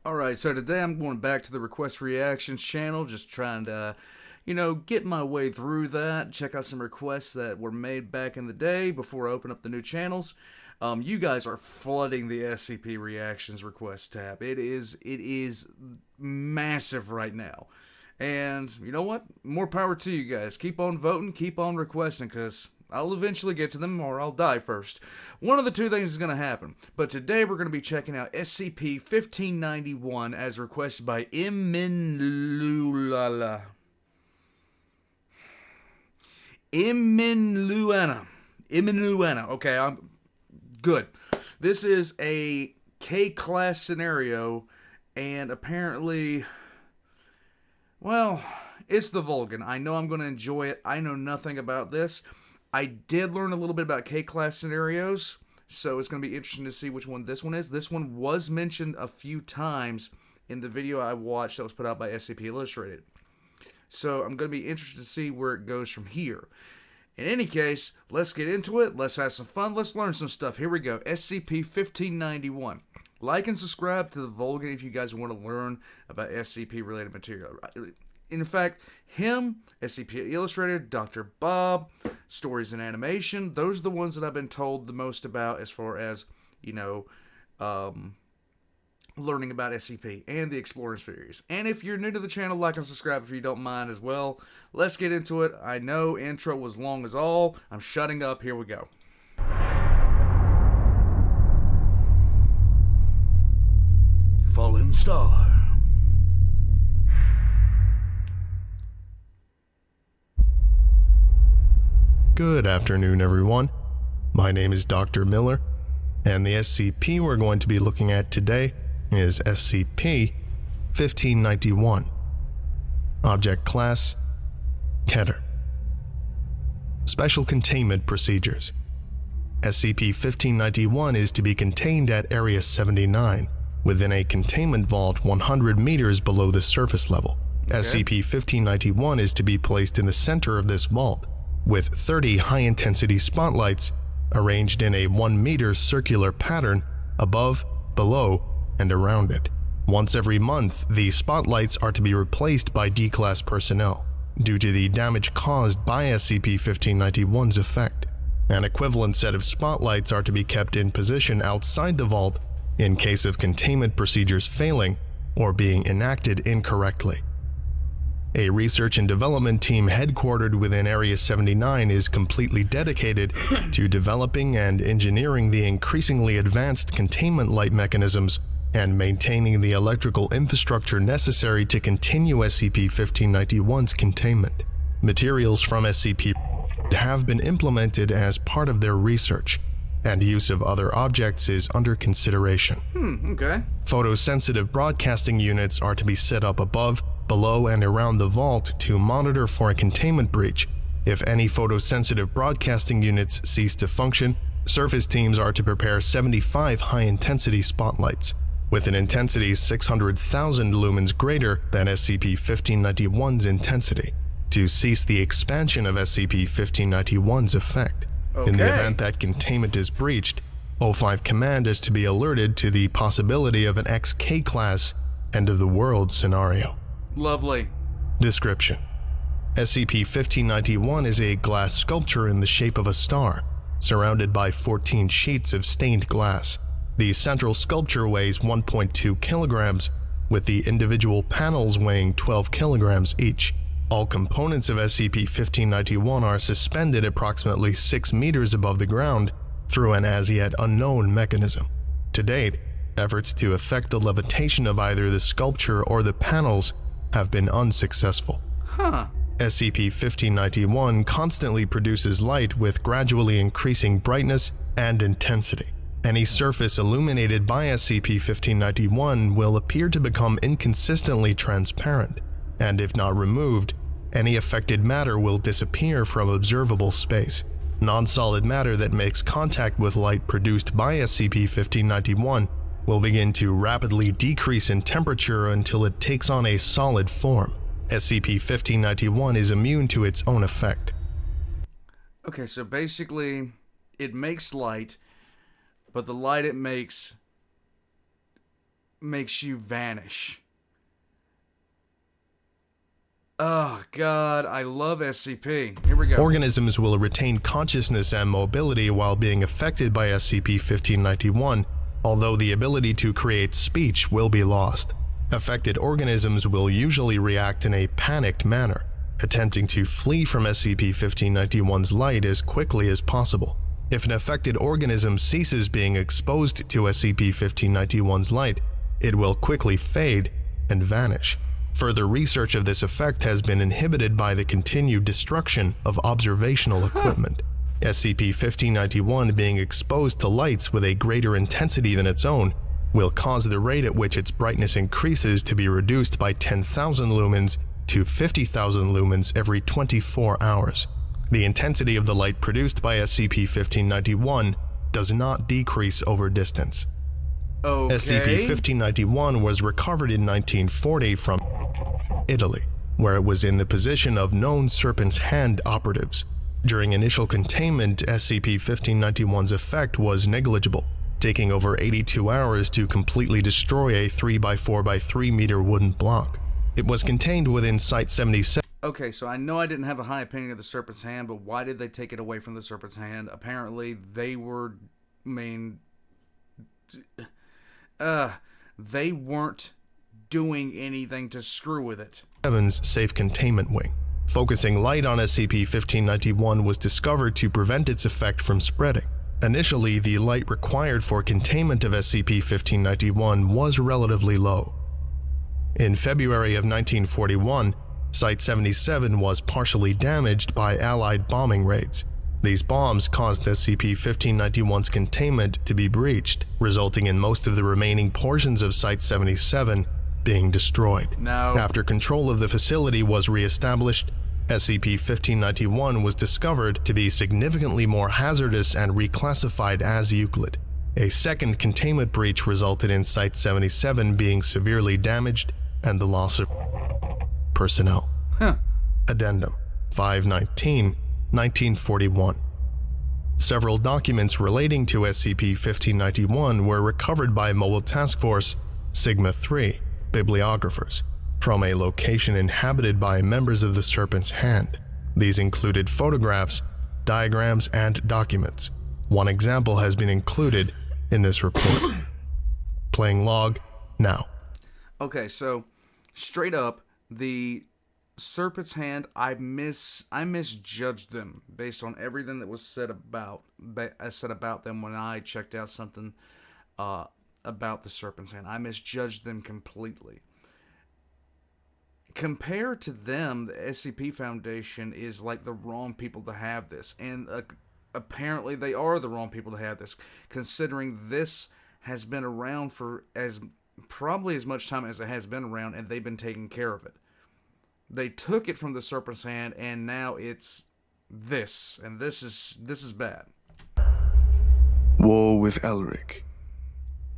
Alright, so today I'm going back to the Request Reactions channel, just trying to, get my way through that, check out some requests that were made back in the day before I open up the new channels. You guys are flooding the SCP Reactions request tab. It is massive right now. And you know what? More power to you guys. Keep on voting, keep on requesting, because I'll eventually get to them, or I'll die first. One of the two things is going to happen. But today we're going to be checking out SCP-1591 as requested by Iminluana. Okay, I'm good. This is a K-class scenario, and apparently, well, it's TheVolgun. I know I'm going to enjoy it. I know nothing about this. I did learn a little bit about K-class scenarios, so it's going to be interesting to see which one this one is. This one was mentioned a few times in the video I watched that was put out by SCP Illustrated. So I'm going to be interested to see where it goes from here. In any case, let's get into it. Let's have some fun. Let's learn some stuff. Here we go. SCP-1591. Like and subscribe to TheVolgun if you guys want to learn about SCP-related material. In fact, him, SCP Illustrated, Dr. Bob, Stories and Animation, those are the ones that I've been told the most about as far as, learning about SCP and the Explorer series. And if you're new to the channel, like and subscribe if you don't mind as well. Let's get into it. I know intro was long as all. I'm shutting up. Here we go. Fallen Star. Good afternoon, everyone. My name is Dr. Miller, and the SCP we're going to be looking at today is SCP-1591. Object Class: Keter. Special Containment Procedures. SCP-1591 is to be contained at Area 79, within a containment vault 100 meters below the surface level. Okay. SCP-1591 is to be placed in the center of this vault, with 30 high-intensity spotlights arranged in a 1-meter circular pattern above, below, and around it. Once every month, the spotlights are to be replaced by D-Class personnel due to the damage caused by SCP-1591's effect. An equivalent set of spotlights are to be kept in position outside the vault in case of containment procedures failing or being enacted incorrectly. A research and development team headquartered within Area 79 is completely dedicated to developing and engineering the increasingly advanced containment light mechanisms and maintaining the electrical infrastructure necessary to continue SCP-1591's containment. Materials from SCP have been implemented as part of their research, and use of other objects is under consideration. Okay. Photosensitive broadcasting units are to be set up above, below, and around the vault to monitor for a containment breach. If any photosensitive broadcasting units cease to function, surface teams are to prepare 75 high-intensity spotlights, with an intensity 600,000 lumens greater than SCP-1591's intensity, to cease the expansion of SCP-1591's effect. Okay. In the event that containment is breached, O5 Command is to be alerted to the possibility of an XK-class end-of-the-world scenario. Lovely. Description: SCP-1591 is a glass sculpture in the shape of a star, surrounded by 14 sheets of stained glass. The central sculpture weighs 1.2 kilograms, with the individual panels weighing 12 kilograms each. All components of SCP-1591 are suspended approximately 6 meters above the ground through an as-yet unknown mechanism. To date, efforts to effect the levitation of either the sculpture or the panels have been unsuccessful. SCP-1591 constantly produces light with gradually increasing brightness and intensity. Any surface illuminated by SCP-1591 will appear to become inconsistently transparent, and if not removed, any affected matter will disappear from observable space. Non-solid matter that makes contact with light produced by SCP-1591 will begin to rapidly decrease in temperature until it takes on a solid form. SCP-1591 is immune to its own effect. Okay, so basically, it makes light, but the light it makes makes you vanish. Oh, God, I love SCP. Here we go. Organisms will retain consciousness and mobility while being affected by SCP-1591, although the ability to create speech will be lost. Affected organisms will usually react in a panicked manner, attempting to flee from SCP-1591's light as quickly as possible. If an affected organism ceases being exposed to SCP-1591's light, it will quickly fade and vanish. Further research of this effect has been inhibited by the continued destruction of observational equipment. SCP-1591 being exposed to lights with a greater intensity than its own will cause the rate at which its brightness increases to be reduced by 10,000 lumens to 50,000 lumens every 24 hours. The intensity of the light produced by SCP-1591 does not decrease over distance. Okay. SCP-1591 was recovered in 1940 from Italy, where it was in the possession of known Serpent's Hand operatives. During initial containment, SCP-1591's effect was negligible, taking over 82 hours to completely destroy a 3x4x3 meter wooden block. It was contained within Site-77. Okay, so I know I didn't have a high opinion of the Serpent's Hand, but why did they take it away from the Serpent's Hand? Apparently, they were, they weren't doing anything to screw with it. 7's Safe Containment Wing. Focusing light on SCP-1591 was discovered to prevent its effect from spreading. Initially, the light required for containment of SCP-1591 was relatively low. In February of 1941, Site-77 was partially damaged by Allied bombing raids. These bombs caused SCP-1591's containment to be breached, resulting in most of the remaining portions of Site-77 being destroyed. No. After control of the facility was re-established, SCP-1591 was discovered to be significantly more hazardous and reclassified as Euclid. A second containment breach resulted in Site-77 being severely damaged and the loss of personnel. Addendum 519, 1941. Several documents relating to SCP-1591 were recovered by Mobile Task Force Sigma-3 bibliographers from a location inhabited by members of the Serpent's Hand. These included photographs, diagrams, and documents. One example has been included in this report. Playing log now. Okay, so straight up, the Serpent's Hand, I misjudged them based on everything that was said about them when I checked out something about the Serpent's Hand. I misjudged them completely. Compared to them, the SCP Foundation is like the wrong people to have this, and apparently they are the wrong people to have this, considering this has been around for probably as much time as it has been around, and they've been taking care of it. They took it from the Serpent's Hand, and now it's this, and this is bad. War with Elric.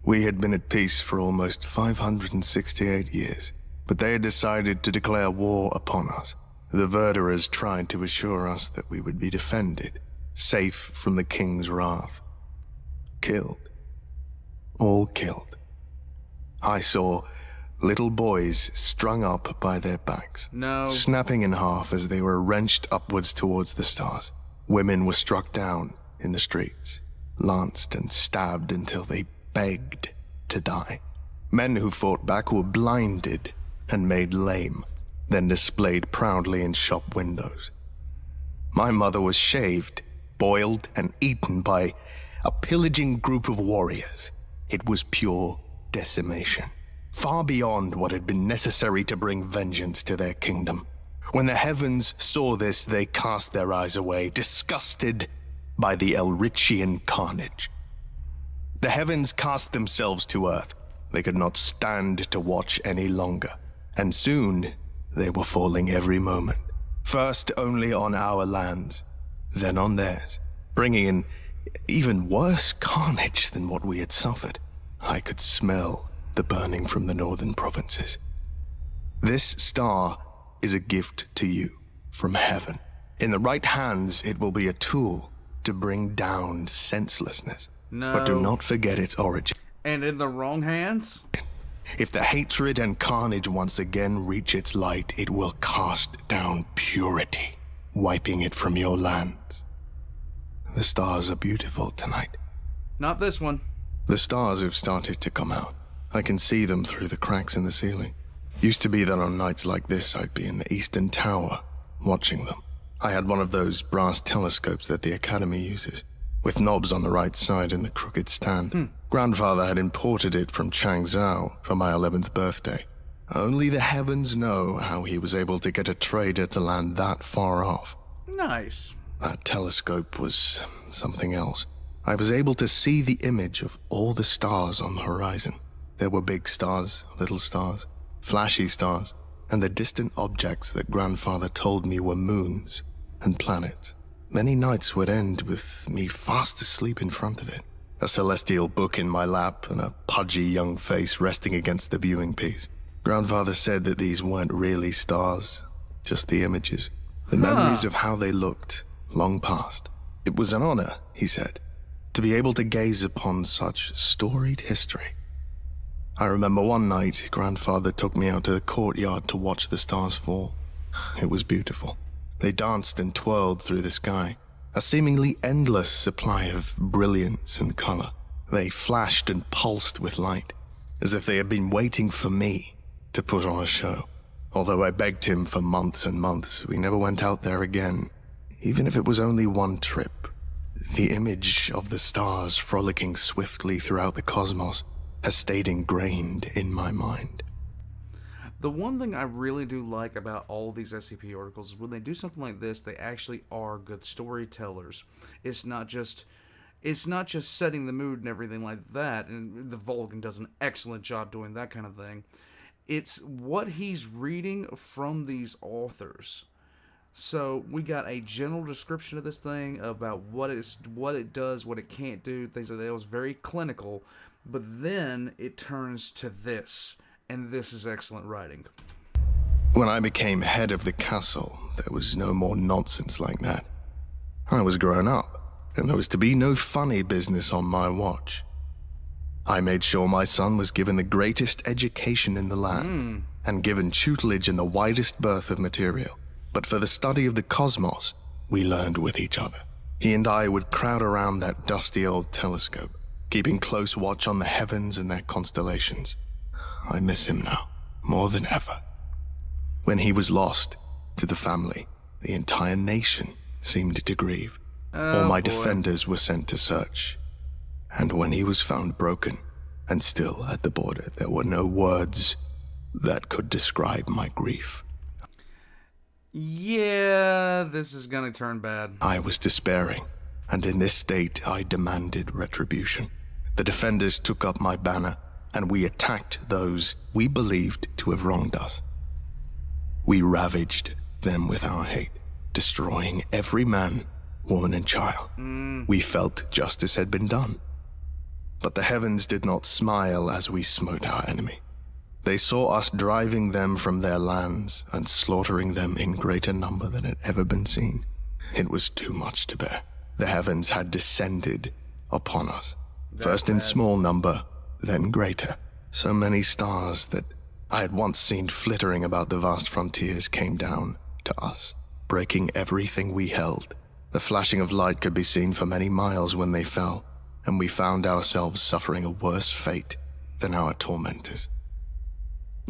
We had been at peace for almost 568 years, but they had decided to declare war upon us. The Verderers tried to assure us that we would be defended, safe from the king's wrath. Killed. All killed. I saw little boys strung up by their backs, snapping in half as they were wrenched upwards towards the stars. Women were struck down in the streets, lanced and stabbed until they begged to die. Men who fought back were blinded and made lame, then displayed proudly in shop windows. My mother was shaved, boiled, and eaten by a pillaging group of warriors. It was pure decimation, far beyond what had been necessary to bring vengeance to their kingdom. When the heavens saw this, they cast their eyes away, disgusted by the Elrichian carnage. The heavens cast themselves to earth. They could not stand to watch any longer, and soon they were falling every moment. First only on our lands, then on theirs, bringing in even worse carnage than what we had suffered. I could smell the burning from the northern provinces. This star is a gift to you from heaven. In the right hands, it will be a tool to bring down senselessness. No. But do not forget its origin. And in the wrong hands? If the hatred and carnage once again reach its light, it will cast down purity, wiping it from your lands. The stars are beautiful tonight. Not this one. The stars have started to come out. I can see them through the cracks in the ceiling. Used to be that on nights like this, I'd be in the Eastern Tower, watching them. I had one of those brass telescopes that the Academy uses, with knobs on the right side and the crooked stand. Grandfather had imported it from Changzhou for my 11th birthday. Only the heavens know how he was able to get a trader to land that far off. Nice. That telescope was something else. I was able to see the image of all the stars on the horizon. There were big stars, little stars, flashy stars, and the distant objects that Grandfather told me were moons and planets. Many nights would end with me fast asleep in front of it, a celestial book in my lap and a pudgy young face resting against the viewing piece. Grandfather said that these weren't really stars, just the images, the memories of how they looked, long past. It was an honor, he said, to be able to gaze upon such storied history. I remember one night, Grandfather took me out to the courtyard to watch the stars fall. It was beautiful. They danced and twirled through the sky, a seemingly endless supply of brilliance and color. They flashed and pulsed with light, as if they had been waiting for me to put on a show. Although I begged him for months and months, we never went out there again, even if it was only one trip. The image of the stars frolicking swiftly throughout the cosmos has stayed ingrained in my mind. The one thing I really do like about all these SCP articles is when they do something like this, they actually are good storytellers. It's not just setting the mood and everything like that, and the Volgun does an excellent job doing that kind of thing. It's what he's reading from these authors. So we got a general description of this thing about what it does, what it can't do, things like that. It was very clinical, but then it turns to this, and this is excellent writing. When I became head of the castle, there was no more nonsense like that. I was grown up, and there was to be no funny business on my watch. I made sure my son was given the greatest education in the land, and given tutelage in the widest berth of material. But for the study of the cosmos, we learned with each other. He and I would crowd around that dusty old telescope, keeping close watch on the heavens and their constellations. I miss him now, more than ever. When he was lost to the family, the entire nation seemed to grieve. All my defenders were sent to search. And when he was found broken and still at the border, there were no words that could describe my grief. Yeah, this is gonna turn bad. I was despairing, and in this state I demanded retribution. The defenders took up my banner, and we attacked those we believed to have wronged us. We ravaged them with our hate, destroying every man, woman, and child. We felt justice had been done. But the heavens did not smile as we smote our enemy. They saw us driving them from their lands and slaughtering them in greater number than had ever been seen. It was too much to bear. The heavens had descended upon us, first in small number, then greater. So many stars that I had once seen flittering about the vast frontiers came down to us, breaking everything we held. The flashing of light could be seen for many miles when they fell, and we found ourselves suffering a worse fate than our tormentors.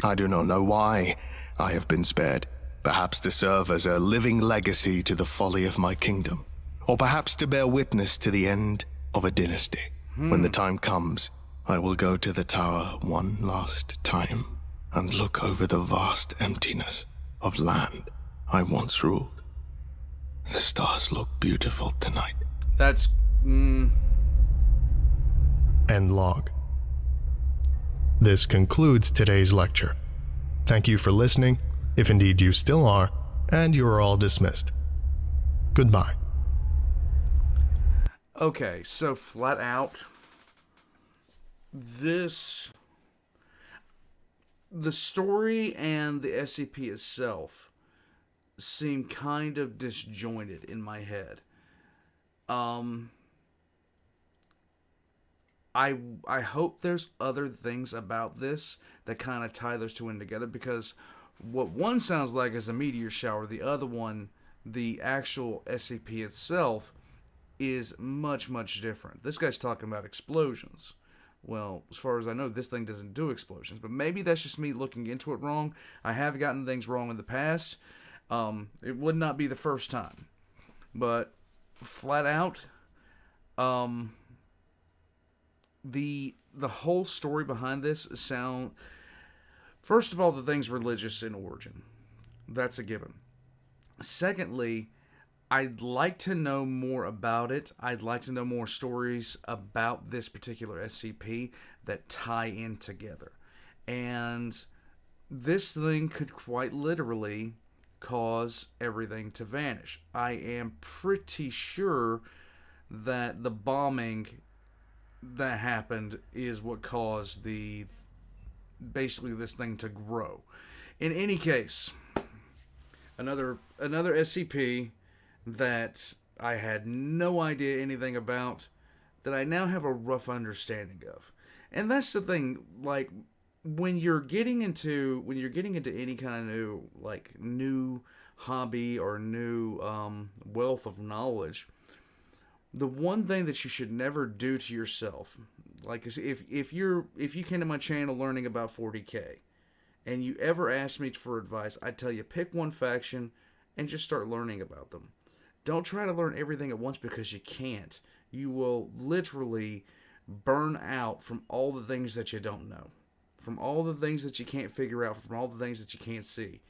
I do not know why I have been spared, perhaps to serve as a living legacy to the folly of my kingdom, or perhaps to bear witness to the end of a dynasty. When the time comes, I will go to the tower one last time and look over the vast emptiness of land I once ruled. The stars look beautiful tonight. That's... End log. This concludes today's lecture. Thank you for listening, if indeed you still are, and you are all dismissed. Goodbye. Okay, so flat out, the story and the SCP itself seem kind of disjointed in my head. I hope there's other things about this that kind of tie those two in together, because what one sounds like is a meteor shower, the other one, the actual SCP itself, is much, much different. This guy's talking about explosions. Well, as far as I know, this thing doesn't do explosions, but maybe that's just me looking into it wrong. I have gotten things wrong in the past. It would not be the first time. But flat out, the whole story behind this sound. First of all, the thing's religious in origin. That's a given. Secondly, I'd like to know more about it. I'd like to know more stories about this particular SCP that tie in together. And this thing could quite literally cause everything to vanish. I am pretty sure that the bombing that happened is what caused basically this thing to grow. In any case, another SCP that I had no idea anything about, that I now have a rough understanding of. And that's the thing, like, when you're getting into any kind of new hobby or new wealth of knowledge, the one thing that you should never do to yourself, like, if you came to my channel learning about 40K and you ever asked me for advice, I'd tell you, pick one faction and just start learning about them. Don't try to learn everything at once, because you can't. You will literally burn out from all the things that you don't know, from all the things that you can't figure out, from all the things that you can't see.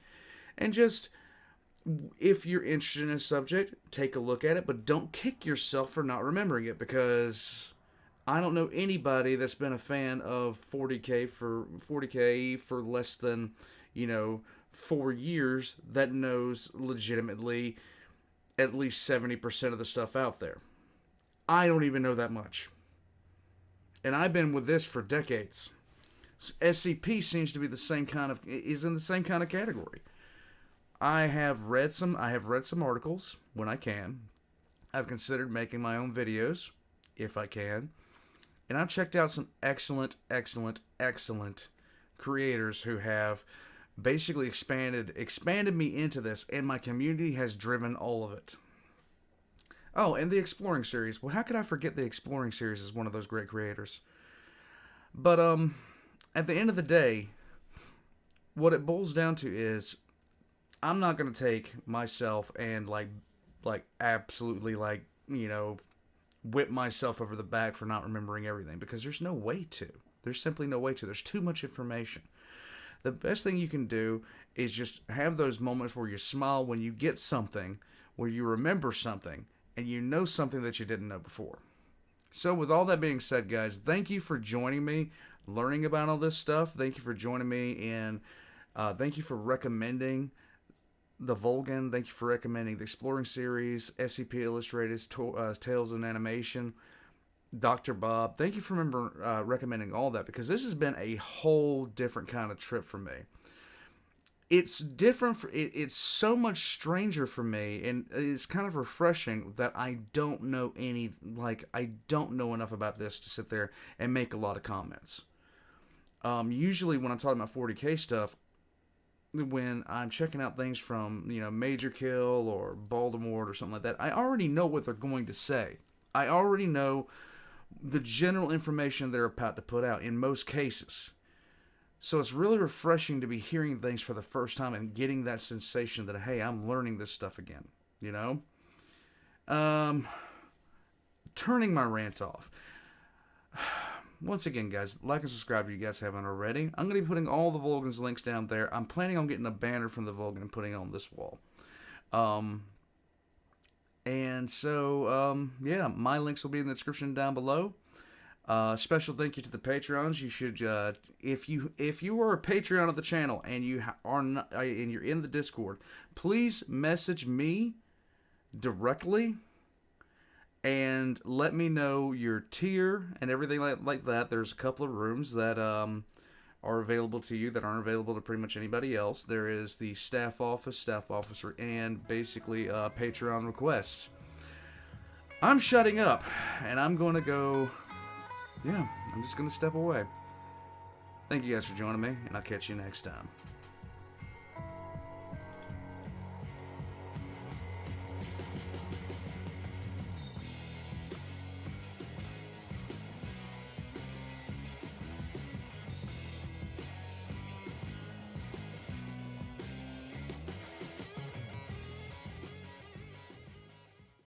And just, if you're interested in a subject, take a look at it, but don't kick yourself for not remembering it, because I don't know anybody that's been a fan of 40K for less than, 4 years that knows legitimately at least 70% of the stuff out there. I don't even know that much. And I've been with this for decades. SCP seems to be is in the same kind of category. I have read some articles when I can. I've considered making my own videos if I can. And I've checked out some excellent creators who have basically expanded me into this, and my community has driven all of it. Oh, and the Exploring series. Well, how could I forget the Exploring series as one of those great creators? But at the end of the day, what it boils down to is, I'm not going to take myself and absolutely whip myself over the back for not remembering everything, because there's no way to. There's simply no way to. There's too much information. The best thing you can do is just have those moments where you smile when you get something, where you remember something, and you know something that you didn't know before. So with all that being said, guys, thank you for joining me, learning about all this stuff. Thank you for joining me, and thank you for recommending TheVolgun. Thank you for recommending the Exploring series, SCP Illustrated, Tales in Animation, Dr. Bob. Thank you for recommending all that, because this has been a whole different kind of trip for me. It's different. It's so much stranger for me, and it's kind of refreshing that I don't know I don't know enough about this to sit there and make a lot of comments. Usually when I'm talking about 40K stuff, when I'm checking out things from, Major Kill or Baltimore or something like that, I already know what they're going to say. I already know the general information they're about to put out in most cases. So it's really refreshing to be hearing things for the first time and getting that sensation that, hey, I'm learning this stuff again, Turning my rant off. Once again, guys, like and subscribe if you guys haven't already. I'm going to be putting all the Volgun's links down there. I'm planning on getting a banner from the Volgun and putting it on this wall. And so, yeah, my links will be in the description down below. Special thank you to the Patreons. You should, if you are a Patreon of the channel and you are not, and you're in the Discord, please message me directly and let me know your tier and everything like that. There's a couple of rooms that are available to you that aren't available to pretty much anybody else. There is the staff officer, and basically Patreon requests. I'm shutting up, and I'm going to go yeah, I'm just going to step away. Thank you guys for joining me, and I'll catch you next time.